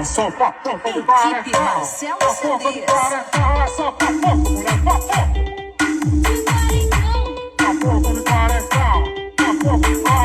Só pra porra do cara, Equipe Marcelo porra do CDs. cara, é só pra porra, mulher, pra porra. A porra do cara, a porra do cara.